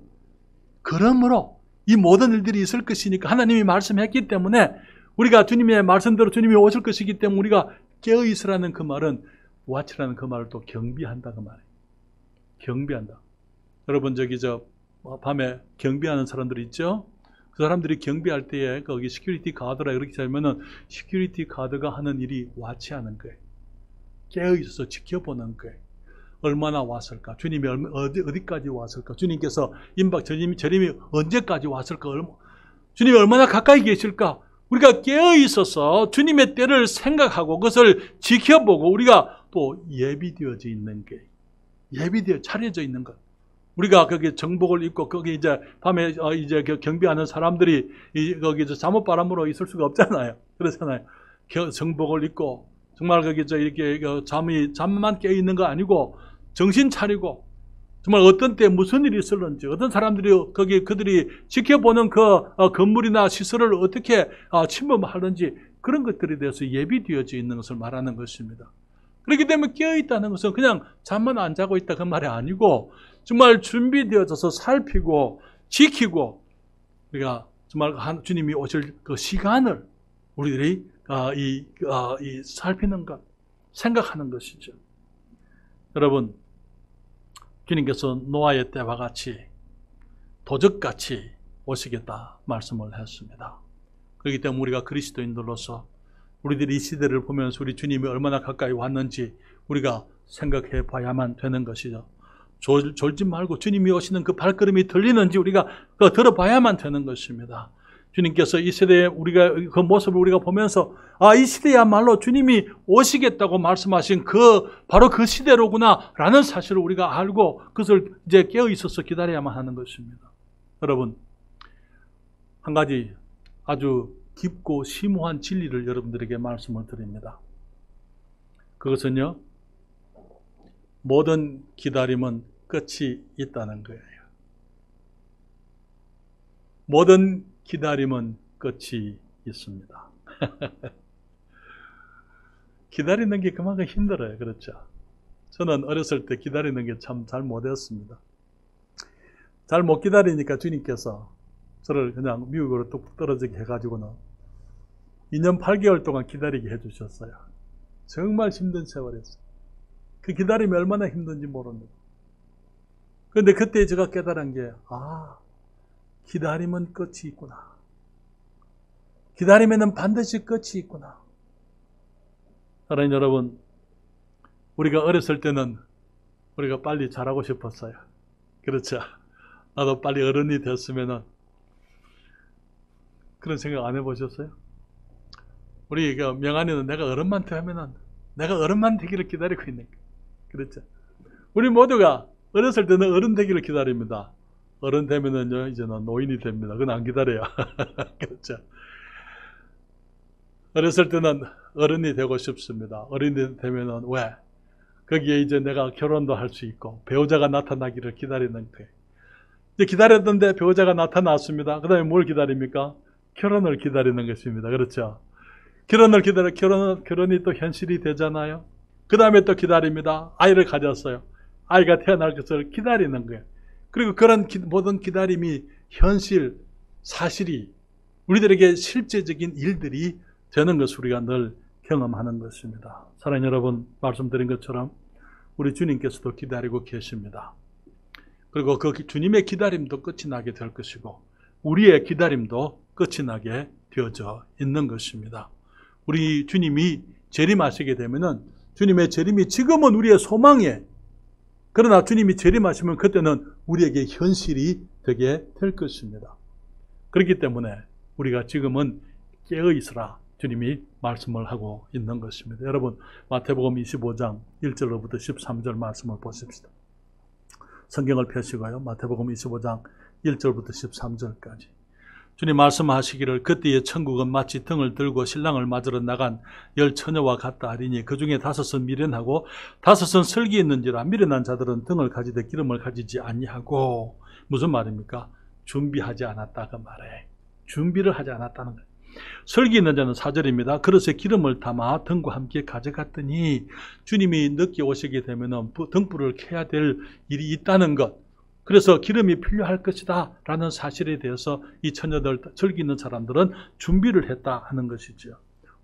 그러므로 이 모든 일들이 있을 것이니까 하나님이 말씀했기 때문에 우리가 주님의 말씀대로 주님이 오실 것이기 때문에 우리가 깨어 있으라는 그 말은 watch라는 그 말을 또 경비한다 그 말이에요. 경비한다. 여러분 밤에 경비하는 사람들이 있죠? 그 사람들이 경비할 때에 거기 시큐리티 가드라 이렇게 하면은 시큐리티 가드가 하는 일이 watch하는 거예요. 깨어 있어서 지켜보는 거예요. 얼마나 왔을까? 주님이 어디까지 왔을까? 주님께서 재림이 언제까지 왔을까? 주님이 얼마나 가까이 계실까? 우리가 깨어 있어서 주님의 때를 생각하고 그것을 지켜보고 우리가 또 예비되어져 있는 게 예비되어 차려져 있는 것. 우리가 거기 정복을 입고 거기 이제 밤에 이제 경비하는 사람들이 거기 잠옷바람으로 있을 수가 없잖아요. 그렇잖아요. 정복을 입고 정말 거기 이렇게 잠만 깨어 있는 거 아니고 정신 차리고 정말 어떤 때 무슨 일이 있을는지 어떤 사람들이 그들이 지켜보는 그 건물이나 시설을 어떻게 침범하는지 그런 것들에 대해서 예비되어져 있는 것을 말하는 것입니다. 그렇기 때문에 깨어있다는 것은 그냥 잠만 안 자고 있다 그 말이 아니고 정말 준비되어져서 살피고 지키고 우리가 정말 주님이 오실 그 시간을 우리들이 살피는 것, 생각하는 것이죠. 여러분, 주님께서 노아의 때와 같이 도적같이 오시겠다 말씀을 했습니다. 그렇기 때문에 우리가 그리스도인들로서 우리들이 이 시대를 보면서 우리 주님이 얼마나 가까이 왔는지 우리가 생각해 봐야만 되는 것이죠. 졸지 말고 주님이 오시는 그 발걸음이 들리는지 우리가 들어봐야만 되는 것입니다. 주님께서 이 시대에 우리가 그 모습을 우리가 보면서 이 시대야말로 주님이 오시겠다고 말씀하신 바로 그 시대로구나 라는 사실을 우리가 알고 그것을 이제 깨어 있어서 기다려야만 하는 것입니다. 여러분, 한 가지 아주 깊고 심오한 진리를 여러분들에게 말씀을 드립니다. 그것은요, 모든 기다림은 끝이 있다는 거예요. 모든 기다림은 끝이 있습니다. 기다리는 게 그만큼 힘들어요. 그렇죠? 저는 어렸을 때 기다리는 게 참 잘 못했습니다. 잘 못 기다리니까 주님께서 저를 그냥 미국으로 뚝 떨어지게 해가지고는 2년 8개월 동안 기다리게 해주셨어요. 정말 힘든 세월이었어요. 그 기다림이 얼마나 힘든지 모릅니다. 그런데 그때 제가 깨달은 게 기다림은 끝이 있구나. 기다림에는 반드시 끝이 있구나. 사랑하는 여러분, 우리가 어렸을 때는 우리가 빨리 자라고 싶었어요. 그렇죠? 나도 빨리 어른이 됐으면은 그런 생각 안 해보셨어요? 우리 명한이는 내가 어른만 되면은 내가 어른만 되기를 기다리고 있는 거예요. 그렇죠? 우리 모두가 어렸을 때는 어른 되기를 기다립니다. 어른 되면은요, 이제는 노인이 됩니다. 그건 안 기다려요. 그렇죠? 어렸을 때는 어른이 되고 싶습니다. 어른이 되면은 왜? 거기에 이제 내가 결혼도 할 수 있고 배우자가 나타나기를 기다리는 거예요. 이제 기다렸는데 배우자가 나타났습니다. 그 다음에 뭘 기다립니까? 결혼을 기다리는 것입니다. 그렇죠? 결혼이 또 현실이 되잖아요. 그 다음에 또 기다립니다. 아이를 가졌어요. 아이가 태어날 것을 기다리는 거예요. 그리고 그런 모든 기다림이 현실, 사실이 우리들에게 실제적인 일들이 되는 것을 우리가 늘 경험하는 것입니다. 사랑하는 여러분, 말씀드린 것처럼 우리 주님께서도 기다리고 계십니다. 그리고 그 주님의 기다림도 끝이 나게 될 것이고 우리의 기다림도 끝이 나게 되어져 있는 것입니다. 우리 주님이 재림하시게 되면은 주님의 재림이 지금은 우리의 소망에, 그러나 주님이 재림하시면 그때는 우리에게 현실이 되게 될 것입니다. 그렇기 때문에 우리가 지금은 깨어 있으라 주님이 말씀을 하고 있는 것입니다. 여러분, 마태복음 25장 1절로부터 13절 말씀을 보십시다. 성경을 펴시고요. 마태복음 25장 1절부터 13절까지. 주님 말씀하시기를 그때의 천국은 마치 등을 들고 신랑을 맞으러 나간 10 처녀와 같다 하리니 그 중에 5은 미련하고 5은 슬기 있는지라 미련한 자들은 등을 가지되 기름을 가지지 아니하고 무슨 말입니까? 준비하지 않았다 그 말에. 준비를 하지 않았다는 거예요. 설기 있는 자는 4절입니다. 그릇에 기름을 담아 등과 함께 가져갔더니 주님이 늦게 오시게 되면 등불을 켜야 될 일이 있다는 것, 그래서 기름이 필요할 것이다 라는 사실에 대해서 이 처녀들, 설기 있는 사람들은 준비를 했다 하는 것이죠.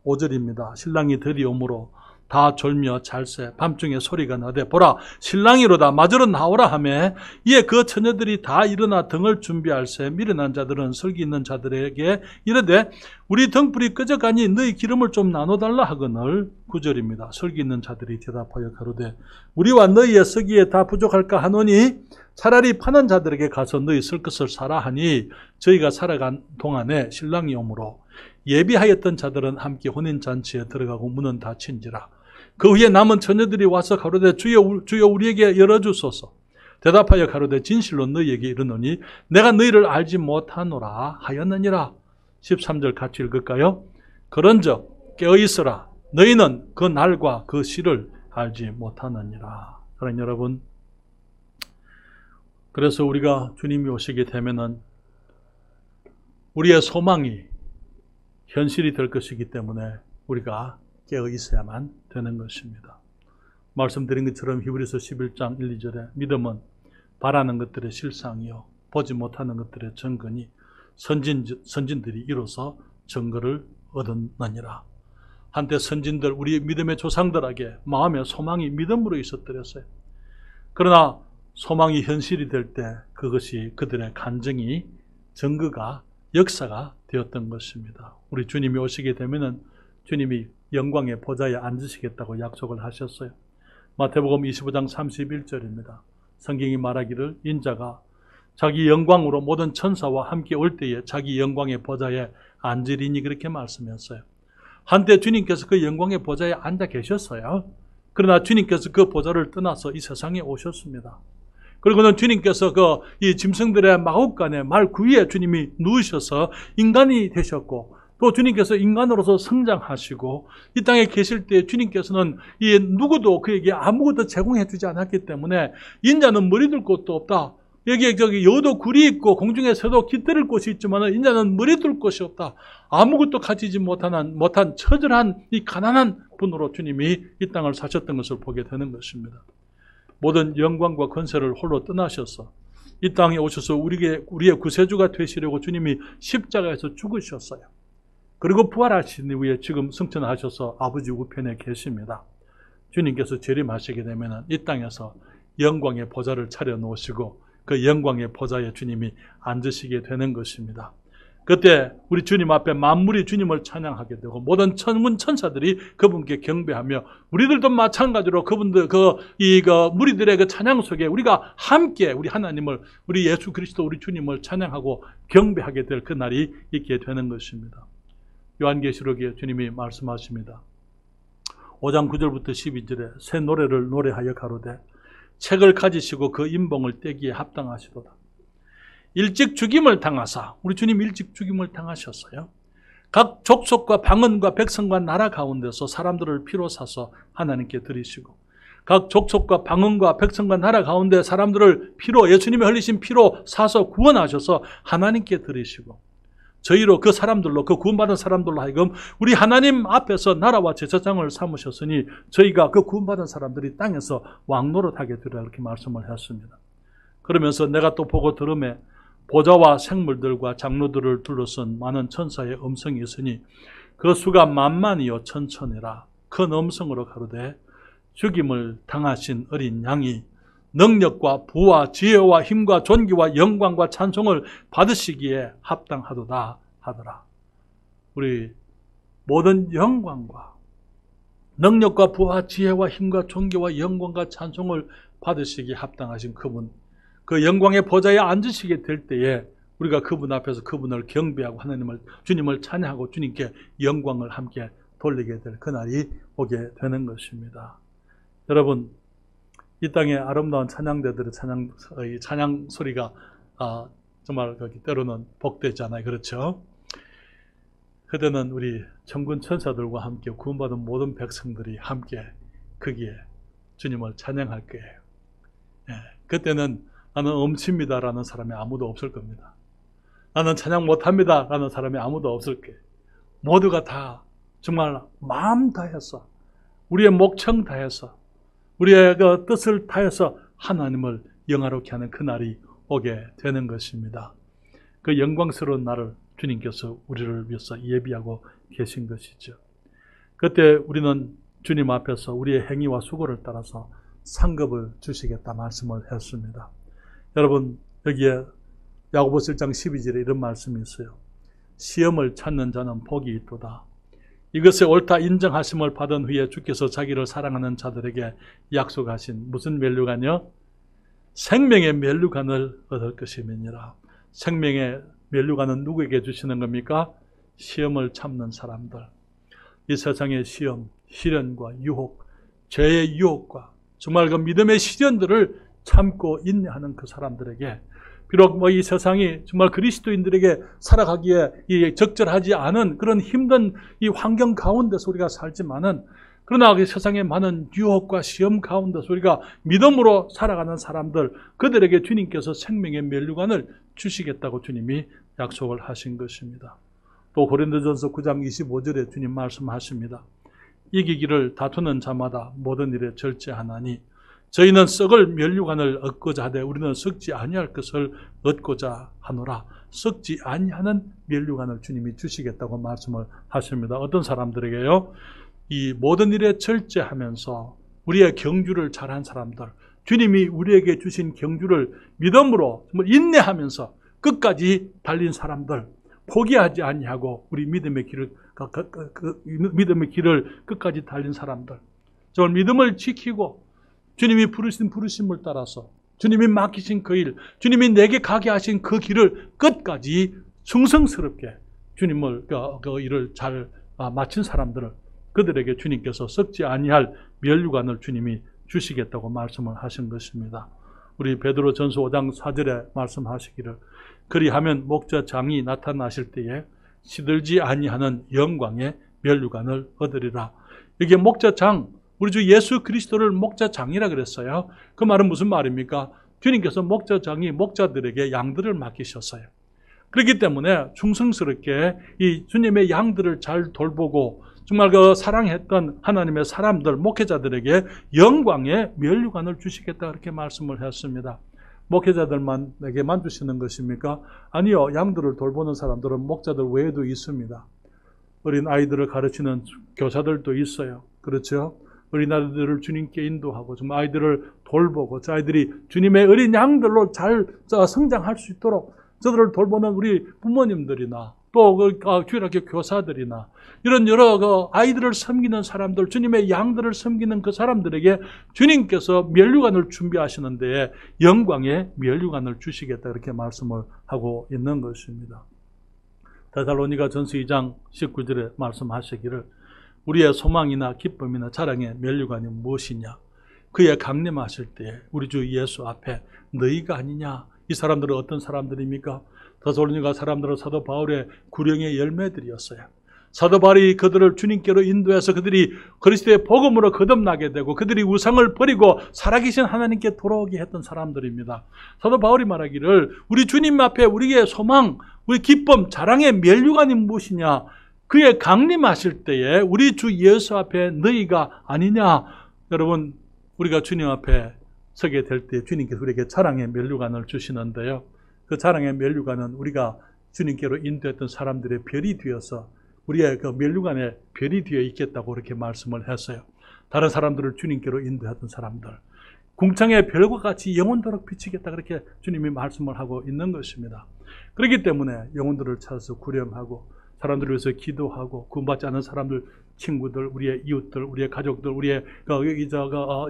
5절입니다. 신랑이 들이오므로 다 졸며 잘새 밤중에 소리가 나되 보라 신랑이로다 마저로 나오라 하매 이에 그 처녀들이 다 일어나 등을 준비할새 미련한 자들은 설기 있는 자들에게 이르되 우리 등불이 꺼져가니 너희 기름을 좀 나눠달라 하거늘. 9절입니다. 설기 있는 자들이 대답하여 가로되 우리와 너희의 서기에 다 부족할까 하노니 차라리 파는 자들에게 가서 너희 쓸 것을 사라 하니 저희가 살아간 동안에 신랑이 오므로 예비하였던 자들은 함께 혼인잔치에 들어가고 문은 닫힌지라. 그 후에 남은 처녀들이 와서 가로되 주여 우리에게 열어주소서. 대답하여 가로되 진실로 너희에게 이르노니 내가 너희를 알지 못하노라 하였느니라. 13절 같이 읽을까요? 그런즉 깨어있으라 너희는 그 날과 그 시를 알지 못하느니라. 사랑하는 여러분, 그래서 우리가 주님이 오시게 되면은 우리의 소망이 현실이 될 것이기 때문에 우리가 깨어 있어야만 되는 것입니다. 말씀드린 것처럼 히브리서 11장 1, 2절에 믿음은 바라는 것들의 실상이요 보지 못하는 것들의 증거니 선진들이 이로써 증거를 얻었느니라. 한때 선진들, 우리 믿음의 조상들에게 마음의 소망이 믿음으로 있었더랬어요. 그러나 소망이 현실이 될 때 그것이 그들의 간증이 증거가 역사가 되었던 것입니다. 우리 주님이 오시게 되면은 주님이 영광의 보좌에 앉으시겠다고 약속을 하셨어요. 마태복음 25장 31절입니다. 성경이 말하기를 인자가 자기 영광으로 모든 천사와 함께 올 때에 자기 영광의 보좌에 앉으리니 그렇게 말씀했어요. 한때 주님께서 그 영광의 보좌에 앉아 계셨어요. 그러나 주님께서 그 보좌를 떠나서 이 세상에 오셨습니다. 그리고는 주님께서 이 짐승들의 마구간에 말 구위에 주님이 누우셔서 인간이 되셨고 또 주님께서 인간으로서 성장하시고 이 땅에 계실 때 주님께서는 누구도 그에게 아무것도 제공해 주지 않았기 때문에 인자는 머리 둘 곳도 없다. 여기에 여도 굴이 있고 공중에 새도 깃들일 곳이 있지만 인자는 머리 둘 곳이 없다. 아무것도 가지지 못한 처절한 이 가난한 분으로 주님이 이 땅을 사셨던 것을 보게 되는 것입니다. 모든 영광과 권세를 홀로 떠나셔서 이 땅에 오셔서 우리의 구세주가 되시려고 주님이 십자가에서 죽으셨어요. 그리고 부활하신 이후에 지금 승천하셔서 아버지 우편에 계십니다. 주님께서 재림하시게 되면 이 땅에서 영광의 보좌를 차려놓으시고 그 영광의 보좌에 주님이 앉으시게 되는 것입니다. 그때 우리 주님 앞에 만물이 주님을 찬양하게 되고 모든 천군 천사들이 그분께 경배하며 우리들도 마찬가지로 그분들 무리들의 그 찬양 속에 우리가 함께 우리 하나님을 우리 예수 그리스도 우리 주님을 찬양하고 경배하게 될 그 날이 있게 되는 것입니다. 요한계시록에 주님이 말씀하십니다. 5장 9절부터 12절에 새 노래를 노래하여 가로되 책을 가지시고 그 인봉을 떼기에 합당하시도다. 일찍 죽임을 당하사, 우리 주님 일찍 죽임을 당하셨어요. 각 족속과 방언과 백성과 나라 가운데서 사람들을 피로 사서 하나님께 드리시고 각 족속과 방언과 백성과 나라 가운데 사람들을 피로 예수님이 흘리신 피로 사서 구원하셔서 하나님께 드리시고 저희로 그 사람들로 그 구원받은 사람들로 하여금 우리 하나님 앞에서 나라와 제사장을 삼으셨으니 저희가 그 구원받은 사람들이 땅에서 왕노릇하게 되리라 이렇게 말씀을 했습니다. 그러면서 내가 또 보고 들음에 보좌와 생물들과 장로들을 둘러쓴 많은 천사의 음성이 있으니 그 수가 만만이요 천천이라. 큰 음성으로 가로되 죽임을 당하신 어린 양이 능력과 부와 지혜와 힘과 존귀와 영광과 찬송을 받으시기에 합당하도다 하더라. 우리 모든 영광과 능력과 부와 지혜와 힘과 존귀와 영광과 찬송을 받으시기에 합당하신 그분, 그 영광의 보좌에 앉으시게 될 때에 우리가 그분 앞에서 그분을 경배하고 주님을 찬양하고 주님께 영광을 함께 돌리게 될 그날이 오게 되는 것입니다. 여러분, 이 땅의 아름다운 찬양대들의 찬양 소리가 정말 때로는 복되잖아요. 그렇죠? 그때는 우리 천군 천사들과 함께 구원받은 모든 백성들이 함께 거기에 주님을 찬양할 거예요. 예, 그때는 나는 엄칩니다라는 사람이 아무도 없을 겁니다. 나는 찬양 못합니다 라는 사람이 아무도 없을 거예요. 모두가 다 정말 마음 다해서 우리의 목청 다해서 우리의 그 뜻을 다해서 하나님을 영화롭게 하는 그날이 오게 되는 것입니다. 그 영광스러운 날을 주님께서 우리를 위해서 예비하고 계신 것이죠. 그때 우리는 주님 앞에서 우리의 행위와 수고를 따라서 상급을 주시겠다 말씀을 했습니다. 여러분, 여기에 야고보서 1장 12절에 이런 말씀이 있어요. 시험을 찾는 자는 복이 있도다. 이것에 옳다 인정하심을 받은 후에 주께서 자기를 사랑하는 자들에게 약속하신 무슨 면류관이요? 생명의 면류관을 얻을 것임이니라. 생명의 면류관은 누구에게 주시는 겁니까? 시험을 참는 사람들. 이 세상의 시험, 시련과 유혹, 죄의 유혹과 정말 그 믿음의 시련들을 참고 인내하는 그 사람들에게, 비록 이 세상이 정말 그리스도인들에게 살아가기에 적절하지 않은 그런 힘든 이 환경 가운데서 우리가 살지만은, 그러나 그 세상의 많은 유혹과 시험 가운데서 우리가 믿음으로 살아가는 사람들, 그들에게 주님께서 생명의 면류관을 주시겠다고 주님이 약속을 하신 것입니다. 또 고린도전서 9장 25절에 주님 말씀하십니다. 이기기를 다투는 자마다 모든 일에 절제하나니 저희는 썩을 면류관을 얻고자 하되 우리는 썩지 아니할 것을 얻고자 하노라. 썩지 아니하는 면류관을 주님이 주시겠다고 말씀을 하십니다. 어떤 사람들에게요? 이 모든 일에 절제하면서 우리의 경주를 잘한 사람들, 주님이 우리에게 주신 경주를 믿음으로 인내하면서 끝까지 달린 사람들, 포기하지 아니하고 우리 믿음의 길을 끝까지 달린 사람들, 정말 믿음을 지키고 주님이 부르신 부르심을 따라서 주님이 맡기신 그 일, 주님이 내게 가게 하신 그 길을 끝까지 충성스럽게 주님을 그 일을 잘 마친 사람들을, 그들에게 주님께서 썩지 아니할 면류관을 주님이 주시겠다고 말씀을 하신 것입니다. 우리 베드로 전서 5장 4절에 말씀하시기를 그리하면 목자장이 나타나실 때에 시들지 아니하는 영광의 면류관을 얻으리라. 이게 목자장, 우리 주 예수 그리스도를 목자장이라 그랬어요. 그 말은 무슨 말입니까? 주님께서 목자장이 목자들에게 양들을 맡기셨어요. 그렇기 때문에 충성스럽게 이 주님의 양들을 잘 돌보고 정말 그 사랑했던 하나님의 사람들, 목회자들에게 영광의 면류관을 주시겠다 그렇게 말씀을 했습니다. 목회자들에게만 주시는 것입니까? 아니요. 양들을 돌보는 사람들은 목자들 외에도 있습니다. 어린 아이들을 가르치는 교사들도 있어요. 그렇죠? 어린 아이들을 주님께 인도하고 정말 아이들을 돌보고 저 아이들이 주님의 어린 양들로 잘 성장할 수 있도록 저들을 돌보는 우리 부모님들이나 또 주일학교 교사들이나 이런 여러 아이들을 섬기는 사람들, 주님의 양들을 섬기는 그 사람들에게 주님께서 면류관을 준비하시는데 영광의 면류관을 주시겠다 이렇게 말씀을 하고 있는 것입니다. 데살로니가 전서 2장 19절에 말씀하시기를 우리의 소망이나 기쁨이나 자랑의 면류관이 무엇이냐? 그의 강림하실 때에 우리 주 예수 앞에 너희가 아니냐? 이 사람들은 어떤 사람들입니까? 데살로니가 사람들은 사도 바울의 구령의 열매들이었어요. 사도 바울이 그들을 주님께로 인도해서 그들이 그리스도의 복음으로 거듭나게 되고 그들이 우상을 버리고 살아계신 하나님께 돌아오게 했던 사람들입니다. 사도 바울이 말하기를 우리 주님 앞에 우리의 소망, 우리 기쁨, 자랑의 면류관이 무엇이냐? 그의 강림하실 때에 우리 주 예수 앞에 너희가 아니냐? 여러분, 우리가 주님 앞에 서게 될 때 주님께서 우리에게 자랑의 면류관을 주시는데요. 그 자랑의 면류관은 우리가 주님께로 인도했던 사람들의 별이 되어서 우리의 그 면류관에 별이 되어 있겠다고 그렇게 말씀을 했어요. 다른 사람들을 주님께로 인도했던 사람들, 궁창의 별과 같이 영원토록 비치겠다 그렇게 주님이 말씀을 하고 있는 것입니다. 그렇기 때문에 영혼들을 찾아서 구령하고 사람들을 위해서 기도하고 구원받지 않은 사람들, 친구들, 우리의 이웃들, 우리의 가족들, 우리의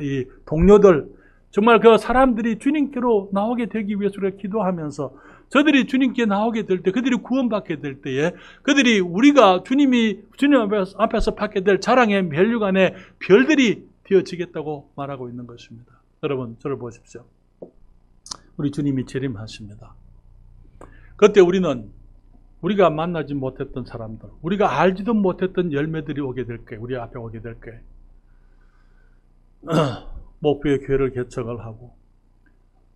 이 동료들, 정말 그 사람들이 주님께로 나오게 되기 위해서 우리가 기도하면서 저들이 주님께 나오게 될 때, 그들이 구원받게 될 때에 그들이 우리가 주님 앞에서 받게 될 자랑의 면류관에 별들이 되어지겠다고 말하고 있는 것입니다. 여러분, 저를 보십시오. 우리 주님이 재림하십니다. 그때 우리가 만나지 못했던 사람들, 우리가 알지도 못했던 열매들이 오게 될 거예요. 우리 앞에 오게 될 거예요. 목표의 교회를 개척을 하고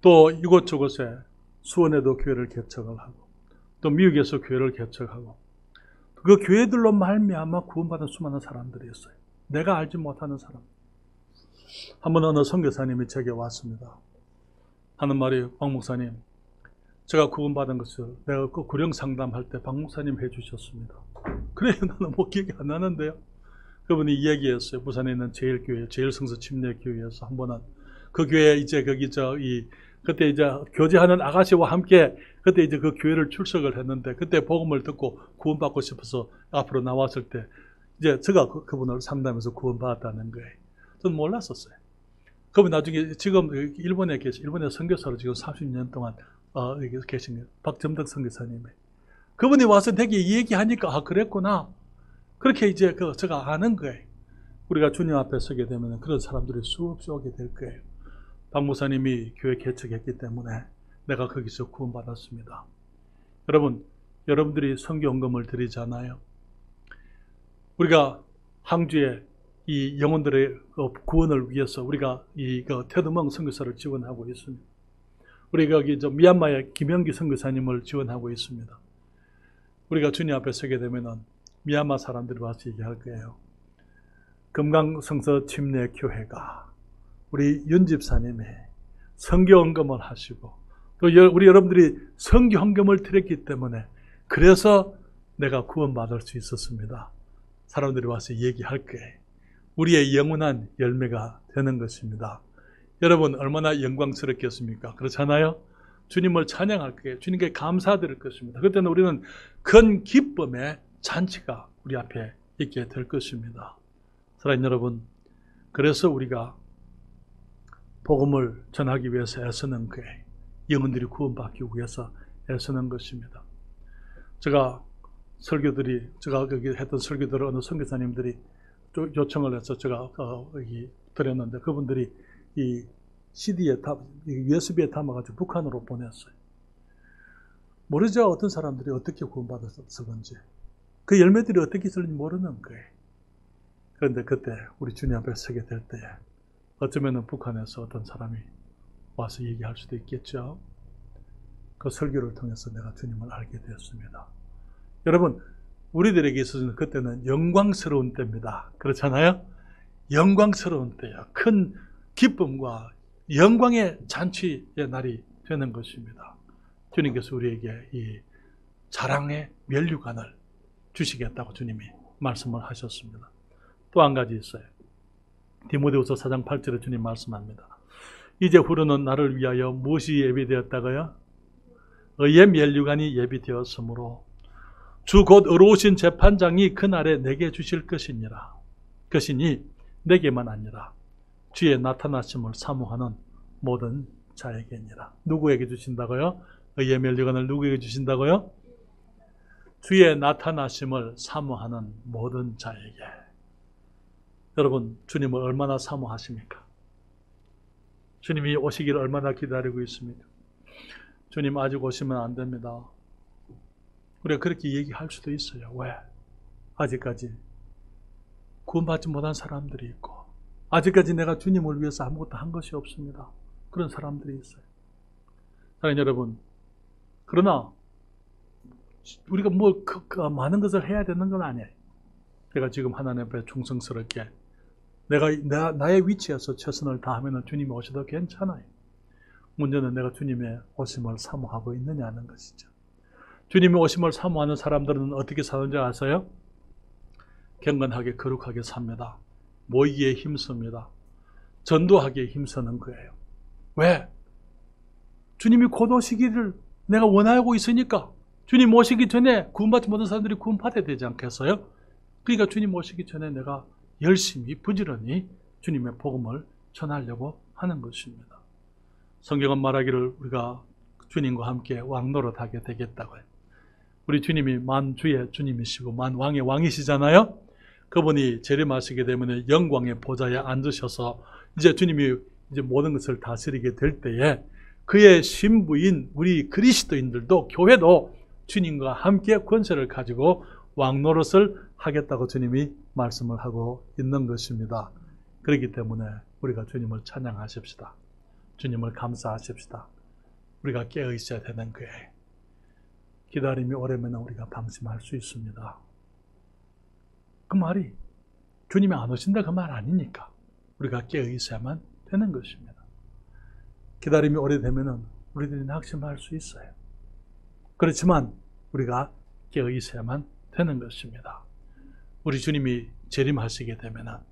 또 이곳저곳에 수원에도 교회를 개척을 하고 또 미국에서 교회를 개척하고 그 교회들로 말미암아 구원받은 수많은 사람들이 있어요. 내가 알지 못하는 사람. 한번 어느 선교사님이 제게 왔습니다. 하는 말이, 박 목사님, 제가 구원받은 것을 내가 그 구령 상담할 때 박 목사님 해주셨습니다. 그래요. 나는 뭐 기억이 안 나는데요. 그분이 이 얘기했어요. 부산에 있는 제일교회, 제일성서 침례교회에서 한 번은 그 교회 이제 거기 그때 이제 교제하는 아가씨와 함께 그때 이제 그 교회를 출석을 했는데 그때 복음을 듣고 구원받고 싶어서 앞으로 나왔을 때 이제 제가 그분을 상담해서 구원받았다는 거예요. 저는 몰랐었어요. 그분 나중에 지금 일본에 선교사로 지금 30년 동안 여기 계신 거예요. 박점덕 선교사님이. 그분이 와서 내게 이 얘기하니까 그랬구나. 그렇게 이제 제가 아는 거예요. 우리가 주님 앞에 서게 되면 그런 사람들이 수없이 오게 될 거예요. 박 목사님이 교회 개척했기 때문에 내가 거기서 구원받았습니다. 여러분들이 선교헌금을 드리잖아요. 우리가 항주에 이 영혼들의 구원을 위해서 우리가 이 테드멍 선교사를 지원하고 있습니다. 우리가 여기 미얀마의 김영기 선교사님을 지원하고 있습니다. 우리가 주님 앞에 서게 되면은 미얀마 사람들이 와서 얘기할 거예요. 금강성서 침례교회가 우리 윤 집사님이 선교헌금을 하시고 또 우리 여러분들이 선교헌금을 드렸기 때문에 그래서 내가 구원받을 수 있었습니다. 사람들이 와서 얘기할 거예요. 우리의 영원한 열매가 되는 것입니다. 여러분 얼마나 영광스럽겠습니까? 그렇잖아요? 주님을 찬양할 거예요. 주님께 감사드릴 것입니다. 그때는 우리는 큰 기쁨의 잔치가 우리 앞에 있게 될 것입니다. 사랑하는 여러분, 그래서 우리가 복음을 전하기 위해서 애쓰는 거예요. 영혼들이 구원받기 위해서 애쓰는 것입니다. 제가 거기 했던 설교들을 어느 선교사님들이 요청을 해서 제가 여기 드렸는데 그분들이 이 CD에 USB에 담아가지고 북한으로 보냈어요. 모르죠. 어떤 사람들이 어떻게 구원받았을 건지. 그 열매들이 어떻게 있을지 모르는 거예요. 그런데 그때 우리 주님 앞에 서게 될 때에 어쩌면 북한에서 어떤 사람이 와서 얘기할 수도 있겠죠. 그 설교를 통해서 내가 주님을 알게 되었습니다. 여러분, 우리들에게 있어서는 그때는 영광스러운 때입니다. 그렇잖아요? 영광스러운 때야. 큰 기쁨과 영광의 잔치의 날이 되는 것입니다. 주님께서 우리에게 이 자랑의 면류관을 주시겠다고 주님이 말씀을 하셨습니다. 또 한 가지 있어요. 디모데후서 4장 8절에 주님 말씀합니다. 이제 후로는 나를 위하여 무엇이 예비되었다고요? 의의 면류관이 예비되었으므로 주 곧 의로우신 재판장이 그날에 내게 주실 것이니 내게만 아니라 주의 나타나심을 사모하는 모든 자에게니라. 누구에게 주신다고요? 의의 면류관을 누구에게 주신다고요? 주의 나타나심을 사모하는 모든 자에게. 여러분, 주님을 얼마나 사모하십니까? 주님이 오시기를 얼마나 기다리고 있습니까? 주님 아직 오시면 안 됩니다. 우리가 그렇게 얘기할 수도 있어요. 왜? 아직까지 구원받지 못한 사람들이 있고 아직까지 내가 주님을 위해서 아무것도 한 것이 없습니다. 그런 사람들이 있어요. 사랑하는 여러분, 그러나 우리가 많은 것을 해야 되는 건 아니에요. 내가 지금 하나님 앞에 충성스럽게 나의 위치에서 최선을 다하면 주님이 오셔도 괜찮아요. 문제는 내가 주님의 오심을 사모하고 있느냐는 것이죠. 주님의 오심을 사모하는 사람들은 어떻게 사는지 아세요? 경건하게 거룩하게 삽니다. 모이기에 힘씁니다. 전도하기에 힘쓰는 거예요. 왜? 주님이 곧 오시기를 내가 원하고 있으니까 주님 오시기 전에 구원받지 못한 사람들이 구원받아야 되지 않겠어요? 그러니까 주님 오시기 전에 내가 열심히 부지런히 주님의 복음을 전하려고 하는 것입니다. 성경은 말하기를 우리가 주님과 함께 왕노릇하게 되겠다고요. 우리 주님이 만주의 주님이시고 만왕의 왕이시잖아요. 그분이 재림하시게 되면 영광의 보좌에 앉으셔서 이제 주님이 이제 모든 것을 다스리게 될 때에 그의 신부인 우리 그리스도인들도 교회도 주님과 함께 권세를 가지고 왕노릇을 하겠다고 주님이 말씀을 하고 있는 것입니다. 그렇기 때문에 우리가 주님을 찬양하십시다. 주님을 감사하십시다. 우리가 깨어 있어야 되는 거예요. 기다림이 오래면 우리가 방심할 수 있습니다. 그 말이 주님이 안 오신다 그 말 아니니까 우리가 깨어 있어야만 되는 것입니다. 기다림이 오래되면 우리들이 낙심할 수 있어요. 그렇지만 우리가 깨어 있어야만 되는 것입니다. 우리 주님이 재림하시게 되면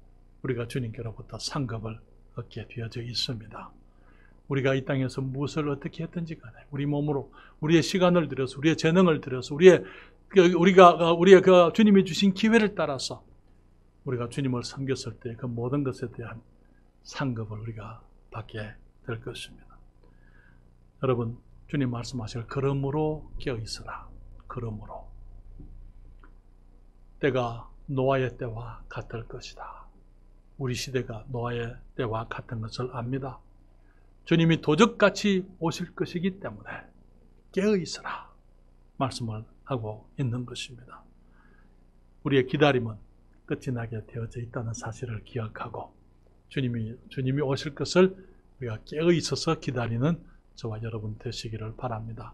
우리가 주님께로부터 상급을 얻게 되어져 있습니다. 우리가 이 땅에서 무엇을 어떻게 했든지 간에 우리 몸으로 우리의 시간을 들여서 우리의 재능을 들여서 우리의 그 주님이 주신 기회를 따라서 우리가 주님을 섬겼을 때 그 모든 것에 대한 상급을 우리가 받게 될 것입니다. 여러분, 주님 말씀하실 그러므로 깨어 있으라. 그러므로 때가 노아의 때와 같을 것이다. 우리 시대가 노아의 때와 같은 것을 압니다. 주님이 도적같이 오실 것이기 때문에 깨어 있으라 말씀을 하고 있는 것입니다. 우리의 기다림은 끝이 나게 되어져 있다는 사실을 기억하고 주님이 오실 것을 우리가 깨어 있어서 기다리는 저와 여러분 되시기를 바랍니다.